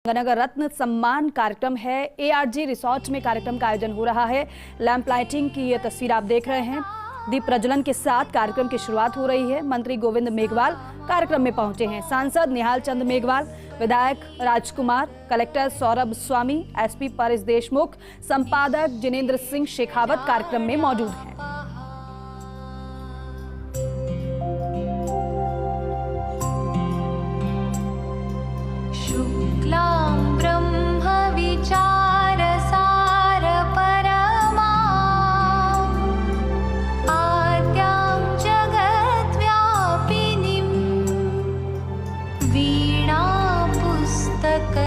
गंगानगर रत्न सम्मान कार्यक्रम है। ARG रिसोर्ट में कार्यक्रम का आयोजन हो रहा है। लैंप लाइटिंग की ये तस्वीर आप देख रहे हैं। दीप प्रज्वलन के साथ कार्यक्रम की शुरुआत हो रही है। मंत्री गोविंद मेघवाल कार्यक्रम में पहुंचे हैं। सांसद निहाल चंद मेघवाल, विधायक राजकुमार, कलेक्टर सौरभ स्वामी, SP परेश देशमुख, संपादक जिनेंद्र सिंह शेखावत कार्यक्रम में मौजूद हैं। शुक्लां ब्रह्म विचार सार परमा आद्यां जगद्व्यापिनीं वीणा पुस्तकधारिणीं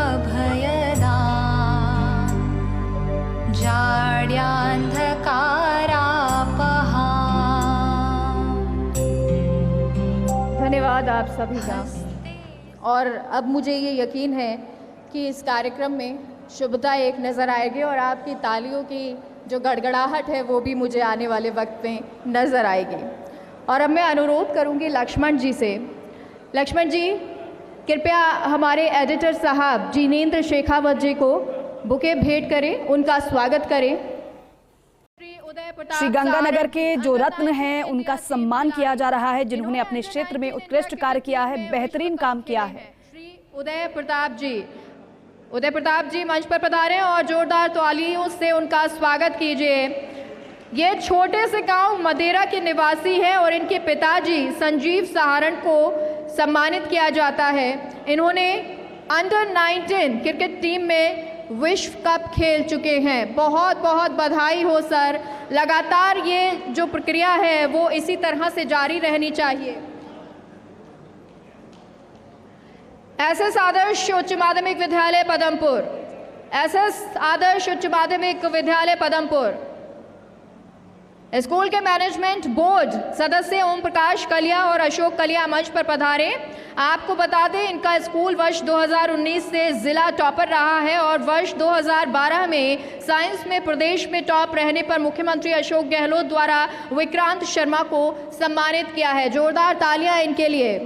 अभयदां जाड्यान्धकारापहां। धन्यवाद आप सभी का। और अब मुझे ये यकीन है कि इस कार्यक्रम में शुभता एक नज़र आएगी और आपकी तालियों की जो गड़गड़ाहट है वो भी मुझे आने वाले वक्त में नज़र आएगी। और अब मैं अनुरोध करूंगी लक्ष्मण जी से। लक्ष्मण जी, कृपया हमारे एडिटर साहब जिनेंद्र शेखावत जी को बुके भेंट करें, उनका स्वागत करें। श्री गंगानगर के जो रत्न हैं उनका सम्मान किया जा रहा है, जिन्होंने अपने क्षेत्र में उत्कृष्ट कार्य किया है, बेहतरीन काम किया है। श्री उदय प्रताप जी मंच पर पधारें और जोरदार तालियों से उनका स्वागत कीजिए। ये छोटे से गांव मदेरा के निवासी हैं और इनके पिताजी संजीव सहारण को सम्मानित किया जाता है। इन्होंने अंडर 19 क्रिकेट टीम में विश्व कप खेल चुके हैं। बहुत बहुत बधाई हो सर। लगातार ये जो प्रक्रिया है वो इसी तरह से जारी रहनी चाहिए। SS आदर्श उच्च माध्यमिक विद्यालय पदमपुर, SS आदर्श उच्च माध्यमिक विद्यालय पदमपुर स्कूल के मैनेजमेंट बोर्ड सदस्य ओम प्रकाश कलिया और अशोक कलिया मंच पर पधारे। आपको बता दें इनका स्कूल वर्ष 2019 से जिला टॉपर रहा है और वर्ष 2012 में साइंस में प्रदेश में टॉप रहने पर मुख्यमंत्री अशोक गहलोत द्वारा विक्रांत शर्मा को सम्मानित किया है। जोरदार तालियां इनके लिए।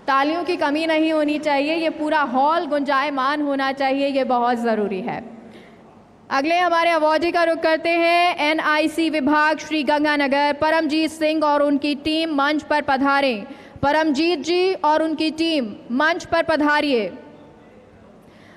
तालियों की कमी नहीं होनी चाहिए, ये पूरा हॉल गुंजायमान होना चाहिए, ये बहुत ज़रूरी है। अगले हमारे अवॉर्डी का रुख करते हैं। NIC विभाग श्री गंगानगर परमजीत सिंह और उनकी टीम मंच पर पधारें। परमजीत जी और उनकी टीम मंच पर पधारिए।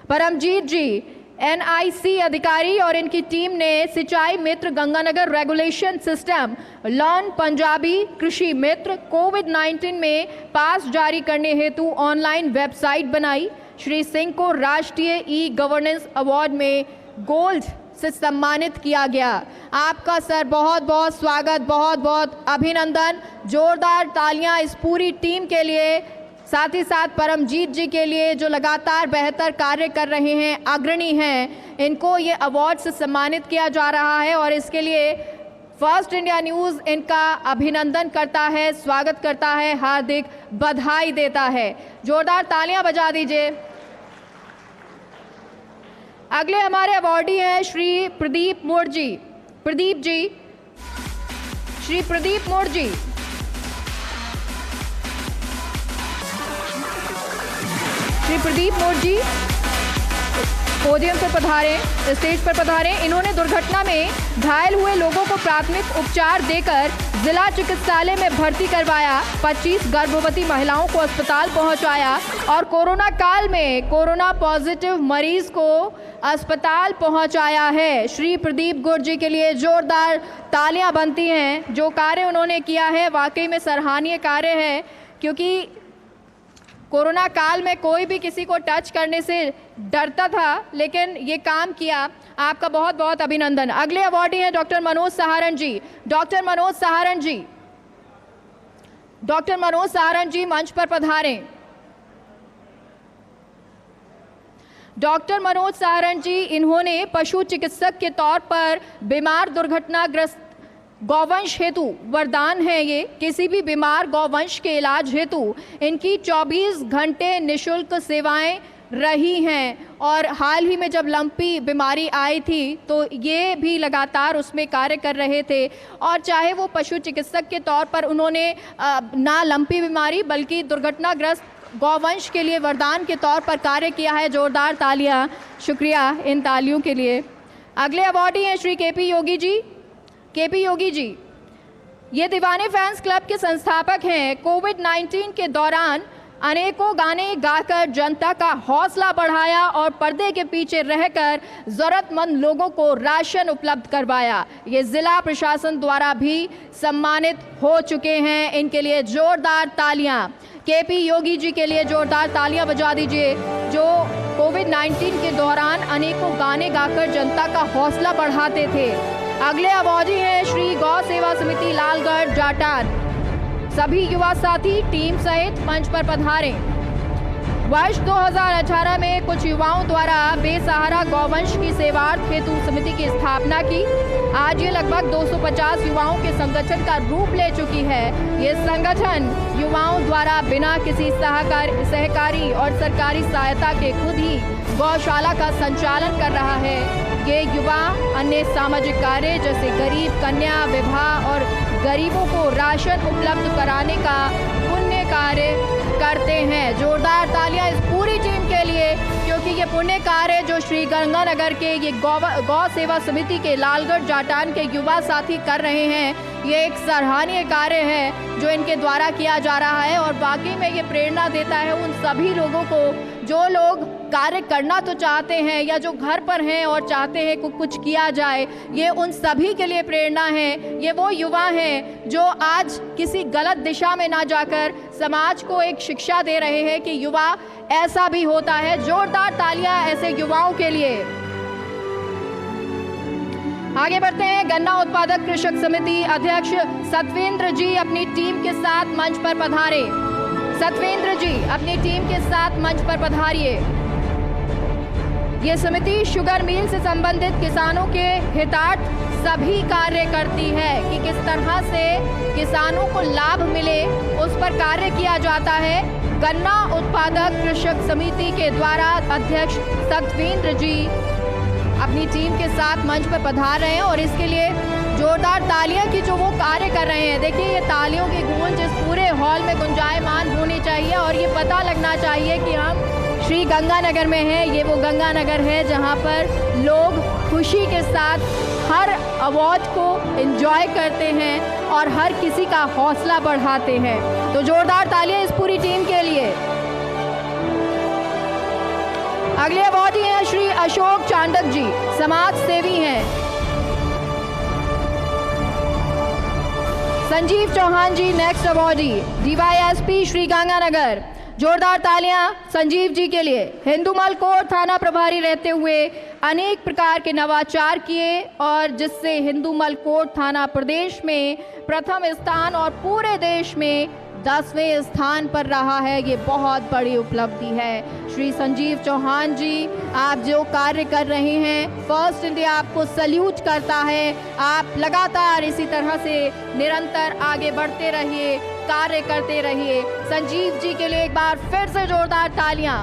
परमजीत जी NIC अधिकारी और इनकी टीम ने सिंचाई मित्र Ganganagar regulation system learn Punjabi कृषि मित्र कोविड-19 में पास जारी करने हेतु ऑनलाइन वेबसाइट बनाई। श्री सिंह को राष्ट्रीय E-गवर्नेंस अवार्ड में गोल्ड से सम्मानित किया गया। आपका सर बहुत बहुत स्वागत, बहुत बहुत अभिनंदन। जोरदार तालियां इस पूरी टीम के लिए, साथ ही साथ परमजीत जी के लिए जो लगातार बेहतर कार्य कर रहे हैं, अग्रणी हैं। इनको ये अवार्ड से सम्मानित किया जा रहा है और इसके लिए फर्स्ट इंडिया न्यूज़ इनका अभिनंदन करता है, स्वागत करता है, हार्दिक बधाई देता है। जोरदार तालियां बजा दीजिए। अगले हमारे अवॉर्डी हैं श्री प्रदीप मोर्जी। प्रदीप जी, श्री प्रदीप मोर्जी। श्री प्रदीप मोर्जी पोडियम पर पधारें, स्टेज पर पधारें। इन्होंने दुर्घटना में घायल हुए लोगों को प्राथमिक उपचार देकर जिला चिकित्सालय में भर्ती करवाया। 25 गर्भवती महिलाओं को अस्पताल पहुंचाया और कोरोना काल में कोरोना पॉजिटिव मरीज को अस्पताल पहुंचाया है। श्री प्रदीप गुर्जी के लिए जोरदार तालियां बनती हैं। जो कार्य उन्होंने किया है वाकई में सराहनीय कार्य है, क्योंकि कोरोना काल में कोई भी किसी को टच करने से डरता था, लेकिन ये काम किया। आपका बहुत बहुत अभिनंदन। अगले अवॉर्डी हैं डॉक्टर मनोज सहारण जी। डॉक्टर मनोज सहारण जी, डॉक्टर मनोज सहारण जी मंच पर पधारें। डॉक्टर मनोज सहारण जी, इन्होंने पशु चिकित्सक के तौर पर बीमार दुर्घटनाग्रस्त गौवंश हेतु वरदान है ये। किसी भी बीमार गौवंश के इलाज हेतु इनकी 24 घंटे निःशुल्क सेवाएं रही हैं। और हाल ही में जब लंपी बीमारी आई थी तो ये भी लगातार उसमें कार्य कर रहे थे। और चाहे वो पशु चिकित्सक के तौर पर उन्होंने ना लंपी बीमारी बल्कि दुर्घटनाग्रस्त गौवंश के लिए वरदान के तौर पर कार्य किया है। जोरदार तालियां, शुक्रिया इन तालियों के लिए। अगले अवॉर्डी हैं श्री केपी योगी जी। केपी योगी जी ये दीवाने फैंस क्लब के संस्थापक हैं। कोविड-19 के दौरान अनेकों गाने गाकर जनता का हौसला बढ़ाया और पर्दे के पीछे रहकर ज़रूरतमंद लोगों को राशन उपलब्ध करवाया। ये ज़िला प्रशासन द्वारा भी सम्मानित हो चुके हैं। इनके लिए जोरदार तालियां। केपी योगी जी के लिए जोरदार तालियां बजा दीजिए, जो कोविड-19 के दौरान अनेकों गाने गाकर जनता का हौसला बढ़ाते थे। अगले अवॉर्डी हैं श्री गौ सेवा समिति लालगढ़ जाटान। सभी युवा साथी टीम सहित मंच पर पधारें। वर्ष 2018 में कुछ युवाओं द्वारा बेसहारा गौवंश की सेवार्थ हेतु समिति की स्थापना की। आज ये लगभग 250 युवाओं के संगठन का रूप ले चुकी है। ये संगठन युवाओं द्वारा बिना किसी सहकारी और सरकारी सहायता के खुद ही गौशाला का संचालन कर रहा है। ये युवा अन्य सामाजिक कार्य जैसे गरीब कन्या विवाह और गरीबों को राशन उपलब्ध कराने का पुण्य कार्य करते हैं। जोरदार तालियां इस पूरी टीम के लिए, क्योंकि ये पुण्य कार्य जो श्री गंगानगर के ये गौ सेवा समिति के लालगढ़ जाटान के युवा साथी कर रहे हैं, ये एक सराहनीय कार्य है जो इनके द्वारा किया जा रहा है। और वाकई में ये प्रेरणा देता है उन सभी लोगों को जो लोग कार्य करना तो चाहते हैं या जो घर पर हैं और चाहते हैं कि कुछ किया जाए। ये उन सभी के लिए प्रेरणा है। ये वो युवा हैं जो आज किसी गलत दिशा में ना जाकर समाज को एक शिक्षा दे रहे हैं कि युवा ऐसा भी होता है। जोरदार तालियां ऐसे युवाओं के लिए। आगे बढ़ते हैं। गन्ना उत्पादक कृषक समिति अध्यक्ष सतवेंद्र जी अपनी टीम के साथ मंच पर पधारे। सतवेंद्र जी अपनी टीम के साथ मंच पर पधारिए। ये समिति शुगर मिल से संबंधित किसानों के हितार्थ सभी कार्य करती है कि किस तरह से किसानों को लाभ मिले, उस पर कार्य किया जाता है। गन्ना उत्पादक कृषक समिति के द्वारा अध्यक्ष सतवेंद्र जी अपनी टीम के साथ मंच पर पधार रहे हैं और इसके लिए जोरदार तालियां की जो वो कार्य कर रहे हैं। देखिए ये तालियों की गूंज इस पूरे हॉल में गुंजायमान होनी चाहिए और ये पता लगना चाहिए कि हम श्री गंगानगर में हैं। ये वो गंगानगर है जहां पर लोग खुशी के साथ हर अवार्ड को एंजॉय करते हैं और हर किसी का हौसला बढ़ाते हैं। तो जोरदार तालियां इस पूरी टीम के लिए। अगले अवार्डी हैं श्री अशोक चांडक जी, समाज सेवी हैं। Sanjeev Chauhan ji next awardee, DYSP Shri Ganganagar. जोरदार तालियां संजीव जी के लिए। हिंदूमल कोर्ट थाना प्रभारी रहते हुए अनेक प्रकार के नवाचार किए और जिससे हिंदूमल कोर्ट थाना प्रदेश में प्रथम स्थान और पूरे देश में 10वें स्थान पर रहा है। ये बहुत बड़ी उपलब्धि है। श्री संजीव चौहान जी, आप जो कार्य कर रहे हैं, फर्स्ट इंडिया आपको सल्यूट करता है। आप लगातार इसी तरह से निरंतर आगे बढ़ते रहिए, कार्य करते रहिए। संजीव जी के लिए एक बार फिर से जोरदार तालियां।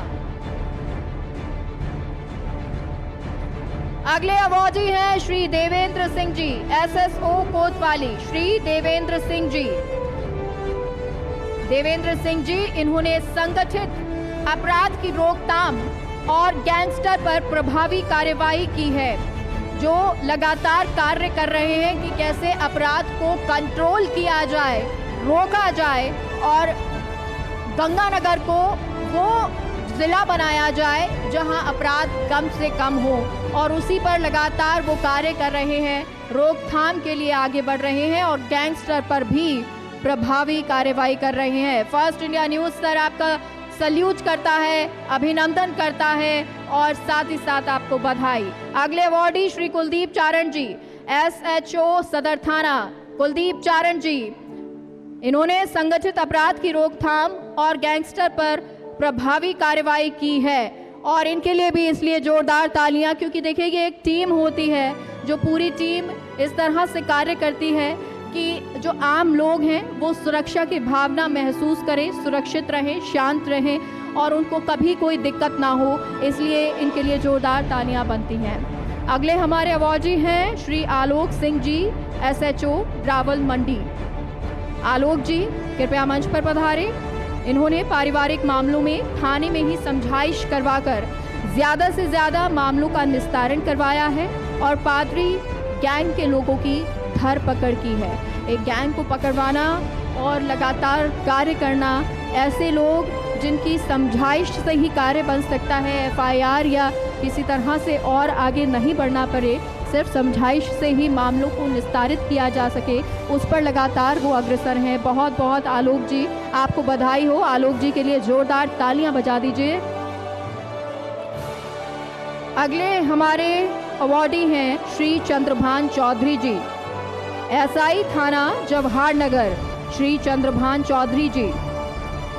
अगले अवार्डी हैं श्री देवेंद्र सिंह जी, एसएसओ कोतवाली। श्री देवेंद्र सिंह जी, देवेंद्र सिंह जी इन्होंने संगठित अपराध की रोकथाम और गैंगस्टर पर प्रभावी कार्यवाही की है, जो लगातार कार्य कर रहे हैं कि कैसे अपराध को कंट्रोल किया जाए, रोका जाए और गंगानगर को वो जिला बनाया जाए जहां अपराध कम से कम हो। और उसी पर लगातार वो कार्य कर रहे हैं, रोकथाम के लिए आगे बढ़ रहे हैं और गैंगस्टर पर भी प्रभावी कार्यवाही कर रहे हैं। फर्स्ट इंडिया न्यूज़ सर आपका सल्यूट करता है, अभिनंदन करता है और साथ ही साथ आपको बधाई। अगले अवार्डी श्री कुलदीप चारण जी, एसएचओ सदर थाना। कुलदीप चारण जी इन्होंने संगठित अपराध की रोकथाम और गैंगस्टर पर प्रभावी कार्यवाही की है और इनके लिए भी इसलिए जोरदार तालियां, क्योंकि देखिए ये एक टीम होती है, जो पूरी टीम इस तरह से कार्य करती है कि जो आम लोग हैं वो सुरक्षा की भावना महसूस करें, सुरक्षित रहें, शांत रहें और उनको कभी कोई दिक्कत ना हो, इसलिए इनके लिए जोरदार तालियां बनती हैं। अगले हमारे अवॉर्डी हैं श्री आलोक सिंह जी, SHO रावल मंडी। आलोक जी कृपया मंच पर पधारें। इन्होंने पारिवारिक मामलों में थाने में ही समझाइश करवाकर ज़्यादा से ज़्यादा मामलों का निस्तारण करवाया है और पादरी गैंग के लोगों की धरपकड़ की है। एक गैंग को पकड़वाना और लगातार कार्य करना, ऐसे लोग जिनकी समझाइश से ही कार्य बन सकता है, FIR या किसी तरह से और आगे नहीं बढ़ना पड़े, सिर्फ समझाइश से ही मामलों को निस्तारित किया जा सके, उस पर लगातार वो अग्रसर हैं। बहुत बहुत आलोक जी, आपको बधाई हो। आलोक जी के लिए जोरदार तालियां बजा दीजिए। अगले हमारे अवॉर्डी हैं श्री चंद्रभान चौधरी जी, SI थाना जवाहर नगर। श्री चंद्रभान चौधरी जी,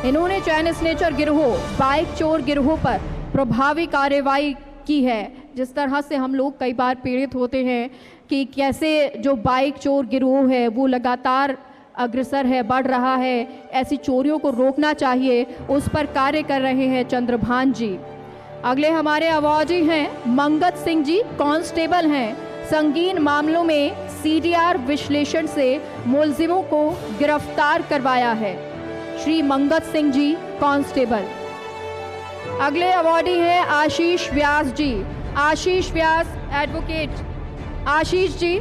इन्होंने चैन स्नेचर गिरोह, बाइक चोर गिरोह पर प्रभावी कार्रवाई की है। जिस तरह से हम लोग कई बार पीड़ित होते हैं कि कैसे जो बाइक चोर गिरोह है वो लगातार अग्रसर है, बढ़ रहा है, ऐसी चोरियों को रोकना चाहिए, उस पर कार्य कर रहे हैं चंद्रभान जी। अगले हमारे अवॉर्डी हैं मंगत सिंह जी, कांस्टेबल हैं। संगीन मामलों में CDR विश्लेषण से मुलजिमों को गिरफ्तार करवाया है। श्री मंगत सिंह जी, कांस्टेबल। अगले अवॉर्डी हैं आशीष व्यास जी, आशीष व्यास एडवोकेट। आशीष जी,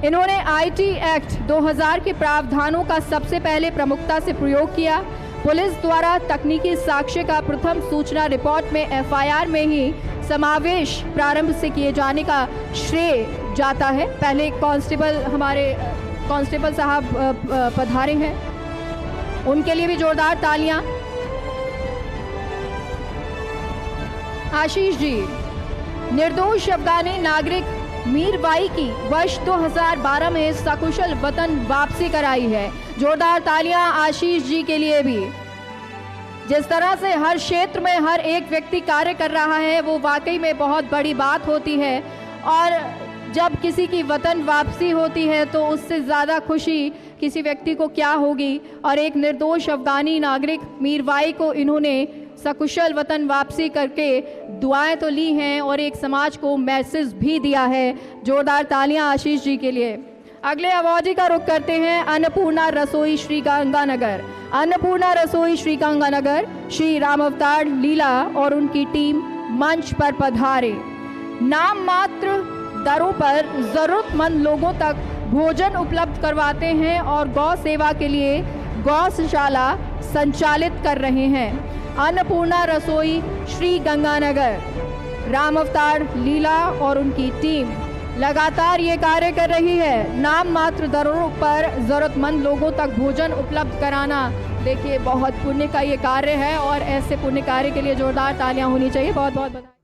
इन्होंने IT एक्ट 2000 के प्रावधानों का सबसे पहले प्रमुखता से प्रयोग किया। पुलिस द्वारा तकनीकी साक्ष्य का प्रथम सूचना रिपोर्ट में FIR में ही समावेश प्रारंभ से किए जाने का श्रेय जाता है। पहले कांस्टेबल, हमारे कांस्टेबल साहब पधारे हैं, उनके लिए भी जोरदार तालियां। आशीष जी, निर्दोष अफगानी नागरिक मीरबाई की वर्ष 2012 में सकुशल वतन वापसी कराई है। जोरदार तालियां आशीष जी के लिए भी। जिस तरह से हर क्षेत्र में हर एक व्यक्ति कार्य कर रहा है वो वाकई में बहुत बड़ी बात होती है, और जब किसी की वतन वापसी होती है तो उससे ज़्यादा खुशी किसी व्यक्ति को क्या होगी। और एक निर्दोष अफगानी नागरिक मीरबाई को इन्होंने सकुशल वतन वापसी करके दुआएं तो ली हैं और एक समाज को मैसेज भी दिया है। जोरदार तालियां आशीष जी के लिए। अगले अवॉर्डी का रुख करते हैं अन्नपूर्णा रसोई श्री गंगानगर। अन्नपूर्णा रसोई श्री गंगानगर, श्री राम अवतार लीला और उनकी टीम मंच पर पधारे। नाम मात्र दरों पर जरूरतमंद लोगों तक भोजन उपलब्ध करवाते हैं और गौ सेवा के लिए गौशाला संचालित कर रहे हैं। अन्नपूर्णा रसोई श्री गंगानगर, राम अवतार लीला और उनकी टीम लगातार ये कार्य कर रही है। नाम मात्र दरों पर ज़रूरतमंद लोगों तक भोजन उपलब्ध कराना, देखिए बहुत पुण्य का ये कार्य है और ऐसे पुण्य कार्य के लिए जोरदार तालियां होनी चाहिए। बहुत बहुत बधाई।